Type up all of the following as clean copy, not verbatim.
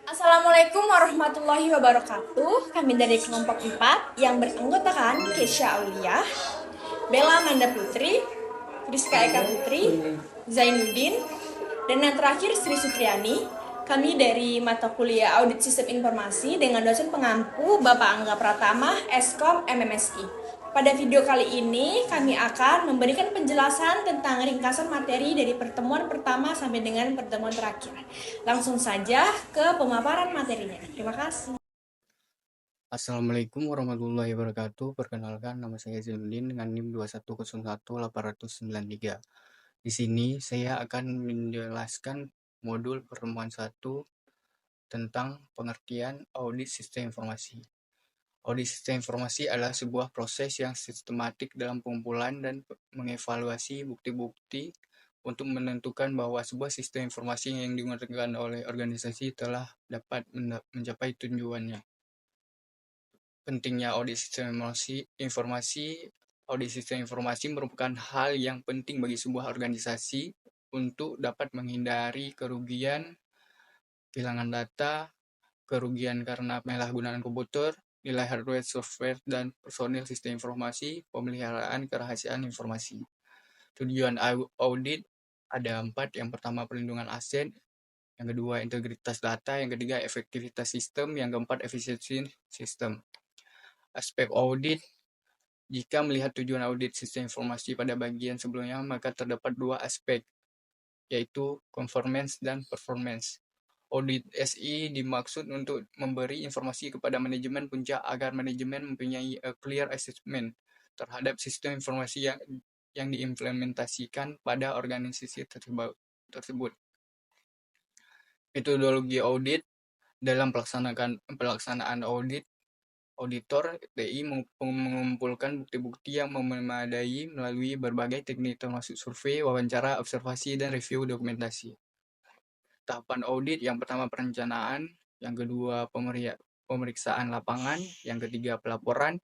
Assalamualaikum warahmatullahi wabarakatuh. Kami dari kelompok 4 yang beranggotakan Kesha Aulia, Bella Manda Putri, Rizka Eka Putri, Zainuddin, dan yang terakhir Sri Sutriani. Kami dari mata kuliah Audit Sistem Informasi dengan dosen pengampu Bapak Angga Pratama, Eskom MMSI. Pada video kali ini kami akan memberikan penjelasan tentang ringkasan materi dari pertemuan pertama sampai dengan pertemuan terakhir. Langsung saja ke pemaparan materinya. Terima kasih. Assalamualaikum warahmatullahi wabarakatuh. Perkenalkan, nama saya Zainuddin dengan NIM 2101893. Di sini saya akan menjelaskan modul pertemuan 1 tentang pengertian audit sistem informasi. Audit sistem informasi adalah sebuah proses yang sistematik dalam pengumpulan dan mengevaluasi bukti-bukti untuk menentukan bahwa sebuah sistem informasi yang digunakan oleh organisasi telah dapat mencapai tujuannya. Pentingnya audit sistem audit sistem informasi merupakan hal yang penting bagi sebuah organisasi untuk dapat menghindari kerugian, kehilangan data, kerugian karena penyalahgunaan komputer, nilai hardware, software, dan personil sistem informasi, pemeliharaan kerahasiaan informasi. Tujuan audit ada 4. Yang pertama, perlindungan aset. Yang kedua, integritas data. Yang ketiga, efektivitas sistem. Yang keempat, efisiensi sistem. Aspek audit. Jika melihat tujuan audit sistem informasi pada bagian sebelumnya, maka terdapat 2 aspek, yaitu conformance dan performance. Audit SI dimaksud untuk memberi informasi kepada manajemen puncak agar manajemen mempunyai a clear assessment terhadap sistem informasi yang diimplementasikan pada organisasi tersebut. Metodologi audit. Dalam pelaksanaan audit, auditor TI mengumpulkan bukti-bukti yang memadai melalui berbagai teknik termasuk survei, wawancara, observasi, dan review dokumentasi. Tahapan audit, yang pertama perencanaan, yang kedua pemeriksaan lapangan, yang ketiga pelaporan,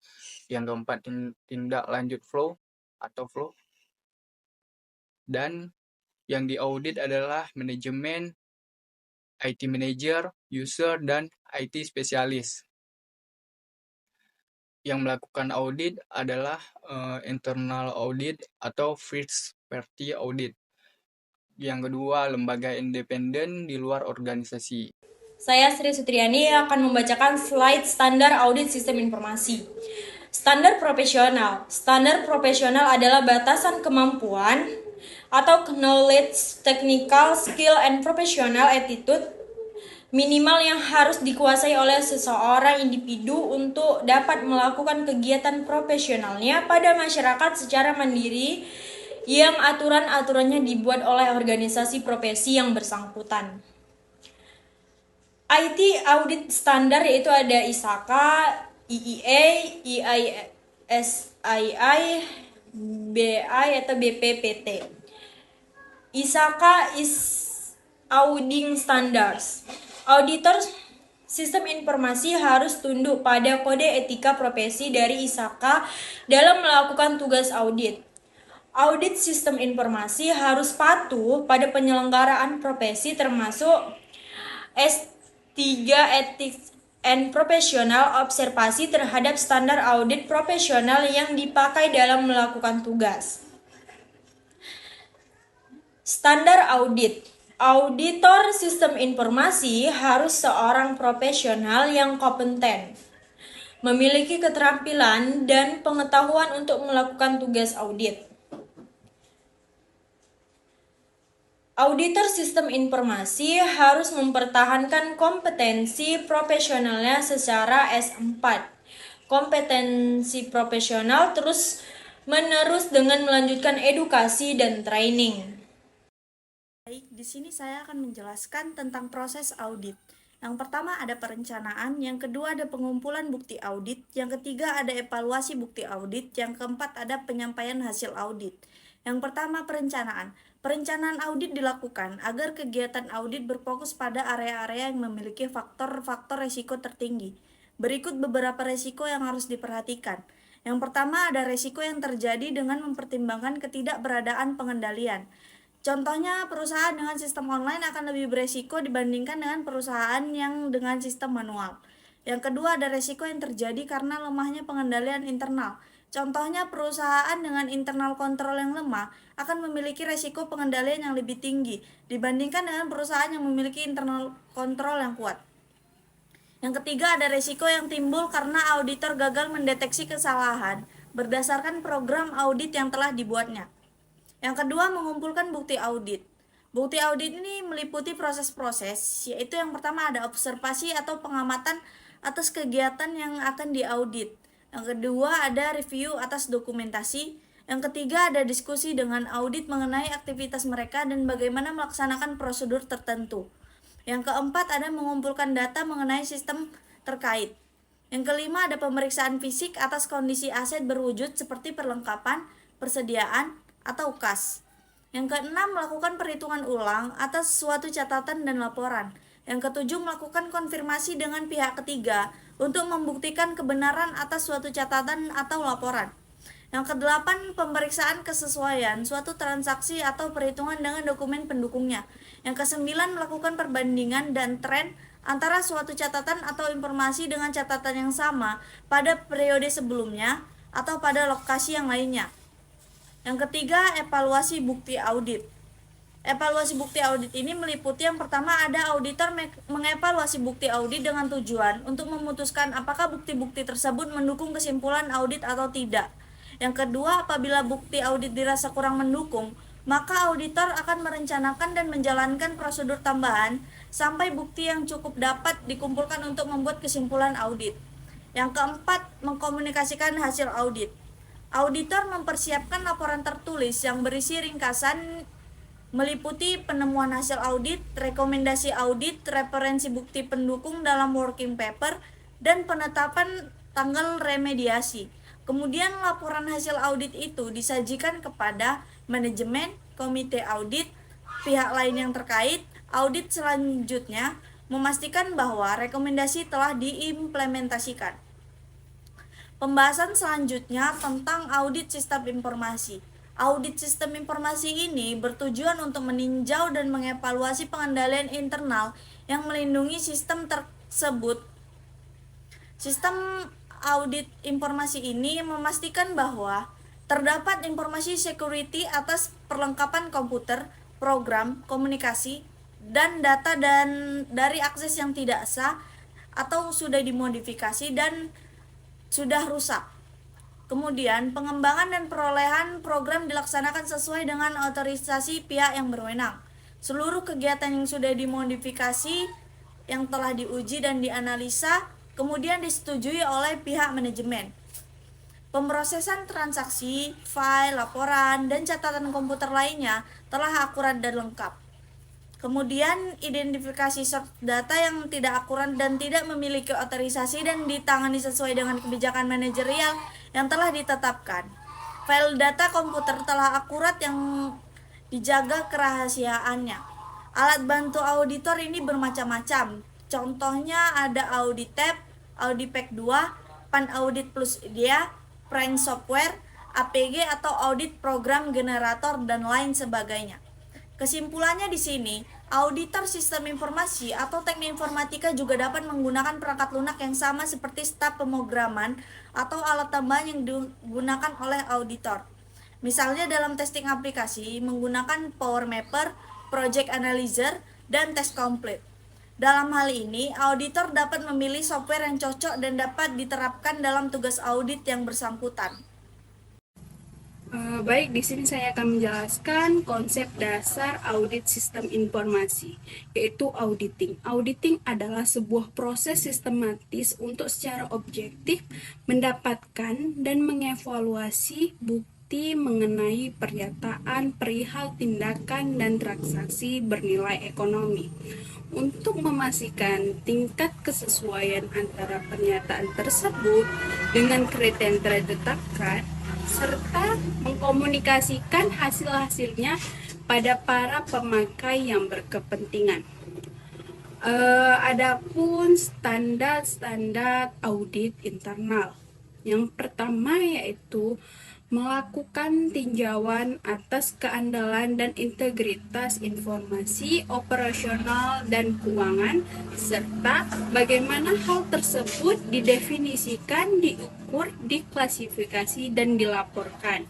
yang keempat tindak lanjut flow, dan yang diaudit adalah manajemen, IT manager, user, dan IT spesialis. Yang melakukan audit adalah internal audit atau first party audit. Yang kedua, lembaga independen di luar organisasi. Saya Sri Sutriani akan membacakan slide standar audit sistem informasi. Standar profesional. Standar profesional adalah batasan kemampuan atau knowledge, technical, skill, and professional attitude minimal yang harus dikuasai oleh seseorang individu untuk dapat melakukan kegiatan profesionalnya pada masyarakat secara mandiri yang aturan-aturannya dibuat oleh organisasi profesi yang bersangkutan. IT audit standar yaitu ada ISAKA, IIA, IISII, BI atau BPPT. ISAKA is Auditing Standards. Auditor sistem informasi harus tunduk pada kode etika profesi dari ISAKA dalam melakukan tugas audit. Audit sistem informasi harus patuh pada penyelenggaraan profesi termasuk S3 Ethics and Professional observasi terhadap standar audit profesional yang dipakai dalam melakukan tugas. Standar audit. Auditor sistem informasi harus seorang profesional yang kompeten, memiliki keterampilan dan pengetahuan untuk melakukan tugas audit. Auditor sistem informasi harus mempertahankan kompetensi profesionalnya secara S4. Kompetensi profesional terus menerus dengan melanjutkan edukasi dan training. Baik, di sini saya akan menjelaskan tentang proses audit. Yang pertama ada perencanaan, yang kedua ada pengumpulan bukti audit, yang ketiga ada evaluasi bukti audit, yang keempat ada penyampaian hasil audit. Yang pertama perencanaan. Perencanaan audit dilakukan agar kegiatan audit berfokus pada area-area yang memiliki faktor-faktor resiko tertinggi. Berikut beberapa resiko yang harus diperhatikan. Yang pertama ada resiko yang terjadi dengan mempertimbangkan ketidakberadaan pengendalian. Contohnya, perusahaan dengan sistem online akan lebih beresiko dibandingkan dengan perusahaan yang dengan sistem manual. Yang kedua, ada resiko yang terjadi karena lemahnya pengendalian internal. Contohnya, perusahaan dengan internal kontrol yang lemah akan memiliki resiko pengendalian yang lebih tinggi dibandingkan dengan perusahaan yang memiliki internal kontrol yang kuat. Yang ketiga, ada resiko yang timbul karena auditor gagal mendeteksi kesalahan berdasarkan program audit yang telah dibuatnya. Yang kedua, mengumpulkan bukti audit. Bukti audit ini meliputi proses-proses, yaitu yang pertama ada observasi atau pengamatan atas kegiatan yang akan diaudit. Yang kedua, ada review atas dokumentasi. Yang ketiga, ada diskusi dengan audit mengenai aktivitas mereka dan bagaimana melaksanakan prosedur tertentu. Yang keempat, ada mengumpulkan data mengenai sistem terkait. Yang kelima, ada pemeriksaan fisik atas kondisi aset berwujud seperti perlengkapan, persediaan, atau kas. Yang keenam, melakukan perhitungan ulang atas suatu catatan dan laporan. Yang ketujuh, melakukan konfirmasi dengan pihak ketiga untuk membuktikan kebenaran atas suatu catatan atau laporan. Yang kedelapan, pemeriksaan kesesuaian suatu transaksi atau perhitungan dengan dokumen pendukungnya. Yang kesembilan, melakukan perbandingan dan tren antara suatu catatan atau informasi dengan catatan yang sama pada periode sebelumnya atau pada lokasi yang lainnya. Yang ketiga, evaluasi bukti audit. Evaluasi bukti audit ini meliputi yang pertama ada auditor mengevaluasi bukti audit dengan tujuan untuk memutuskan apakah bukti-bukti tersebut mendukung kesimpulan audit atau tidak. Yang kedua, apabila bukti audit dirasa kurang mendukung, maka auditor akan merencanakan dan menjalankan prosedur tambahan sampai bukti yang cukup dapat dikumpulkan untuk membuat kesimpulan audit. Yang keempat, mengkomunikasikan hasil audit. Auditor mempersiapkan laporan tertulis yang berisi ringkasan meliputi penemuan hasil audit, rekomendasi audit, referensi bukti pendukung dalam working paper, dan penetapan tanggal remediasi. Kemudian laporan hasil audit itu disajikan kepada manajemen, komite audit, pihak lain yang terkait. Audit selanjutnya memastikan bahwa rekomendasi telah diimplementasikan. Pembahasan selanjutnya tentang audit sistem informasi. Audit sistem informasi ini bertujuan untuk meninjau dan mengevaluasi pengendalian internal yang melindungi sistem tersebut. Sistem audit informasi ini memastikan bahwa terdapat informasi security atas perlengkapan komputer, program, komunikasi, dan data dari akses yang tidak sah atau sudah dimodifikasi dan sudah rusak. Kemudian, pengembangan dan perolehan program dilaksanakan sesuai dengan otorisasi pihak yang berwenang. Seluruh kegiatan yang sudah dimodifikasi, yang telah diuji dan dianalisa, kemudian disetujui oleh pihak manajemen. Pemrosesan transaksi, file, laporan, dan catatan komputer lainnya telah akurat dan lengkap. Kemudian identifikasi source data yang tidak akurat dan tidak memiliki otorisasi dan ditangani sesuai dengan kebijakan manajerial yang telah ditetapkan. File data komputer telah akurat yang dijaga kerahasiaannya. Alat bantu auditor ini bermacam-macam. Contohnya ada Auditab, Audipack 2, Pan Audit Plus Idea, Prime Software, APG atau audit program generator dan lain sebagainya. Kesimpulannya di sini, auditor sistem informasi atau teknik informatika juga dapat menggunakan perangkat lunak yang sama seperti staf pemrograman atau alat tambahan yang digunakan oleh auditor. Misalnya dalam testing aplikasi menggunakan Power Mapper, Project Analyzer, dan Test Complete. Dalam hal ini, auditor dapat memilih software yang cocok dan dapat diterapkan dalam tugas audit yang bersangkutan. Baik, di sini saya akan menjelaskan konsep dasar audit sistem informasi, yaitu auditing. Auditing adalah sebuah proses sistematis untuk secara objektif mendapatkan dan mengevaluasi bukti mengenai pernyataan perihal tindakan dan transaksi bernilai ekonomi untuk memastikan tingkat kesesuaian antara pernyataan tersebut dengan kriteria yang telah ditetapkan, serta mengkomunikasikan hasil-hasilnya pada para pemakai yang berkepentingan. Adapun standar-standar audit internal. Yang pertama yaitu melakukan tinjauan atas keandalan dan integritas informasi operasional dan keuangan, serta bagaimana hal tersebut didefinisikan, diukur, diklasifikasi, dan dilaporkan.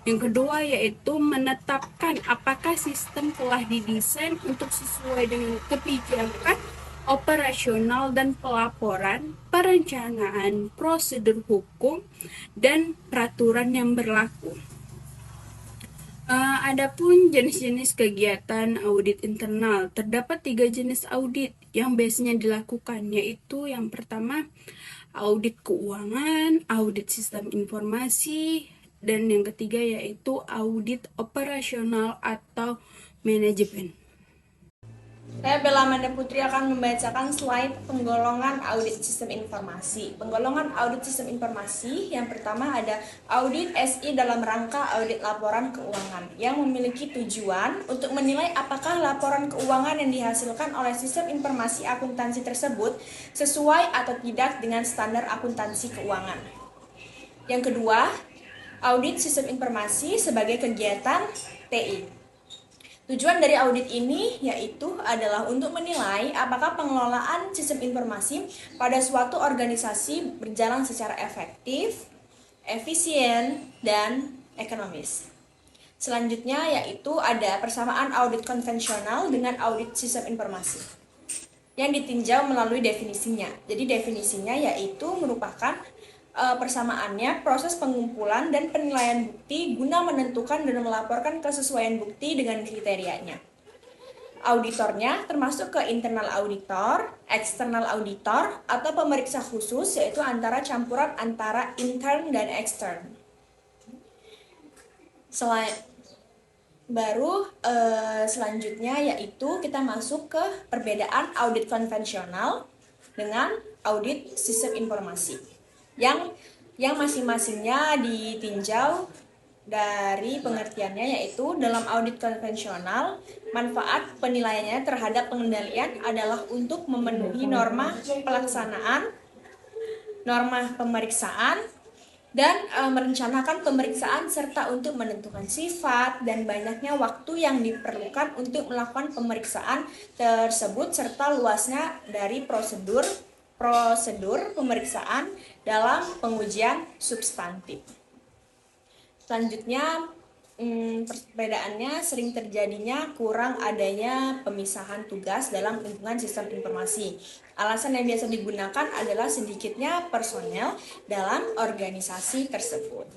Yang kedua yaitu menetapkan apakah sistem telah didesain untuk sesuai dengan kebijakan operasional dan pelaporan, perencanaan, prosedur hukum, dan peraturan yang berlaku. Adapun jenis-jenis kegiatan audit internal, terdapat 3 jenis audit yang biasanya dilakukan, yaitu yang pertama audit keuangan, audit sistem informasi, dan yang ketiga yaitu audit operasional atau manajemen. Saya Bella Amanda Putri akan membacakan slide penggolongan audit sistem informasi. Penggolongan audit sistem informasi yang pertama ada audit SI dalam rangka audit laporan keuangan yang memiliki tujuan untuk menilai apakah laporan keuangan yang dihasilkan oleh sistem informasi akuntansi tersebut sesuai atau tidak dengan standar akuntansi keuangan. Yang kedua, audit sistem informasi sebagai kegiatan TI. Tujuan dari audit ini yaitu adalah untuk menilai apakah pengelolaan sistem informasi pada suatu organisasi berjalan secara efektif, efisien, dan ekonomis. Selanjutnya yaitu ada persamaan audit konvensional dengan audit sistem informasi yang ditinjau melalui definisinya. Jadi definisinya yaitu merupakan persamaannya proses pengumpulan dan penilaian bukti guna menentukan dan melaporkan kesesuaian bukti dengan kriterianya. Auditornya termasuk ke internal auditor, external auditor, atau pemeriksa khusus, yaitu antara campuran antara intern dan extern. Selanjutnya yaitu kita masuk ke perbedaan audit konvensional dengan audit sistem informasi yang masing-masingnya ditinjau dari pengertiannya, yaitu dalam audit konvensional manfaat penilaiannya terhadap pengendalian adalah untuk memenuhi norma pelaksanaan, norma pemeriksaan, dan merencanakan pemeriksaan serta untuk menentukan sifat dan banyaknya waktu yang diperlukan untuk melakukan pemeriksaan tersebut serta luasnya dari prosedur pemeriksaan dalam pengujian substantif. Selanjutnya, perbedaannya sering terjadinya kurang adanya pemisahan tugas dalam lingkungan sistem informasi. Alasan yang biasa digunakan adalah sedikitnya personel dalam organisasi tersebut.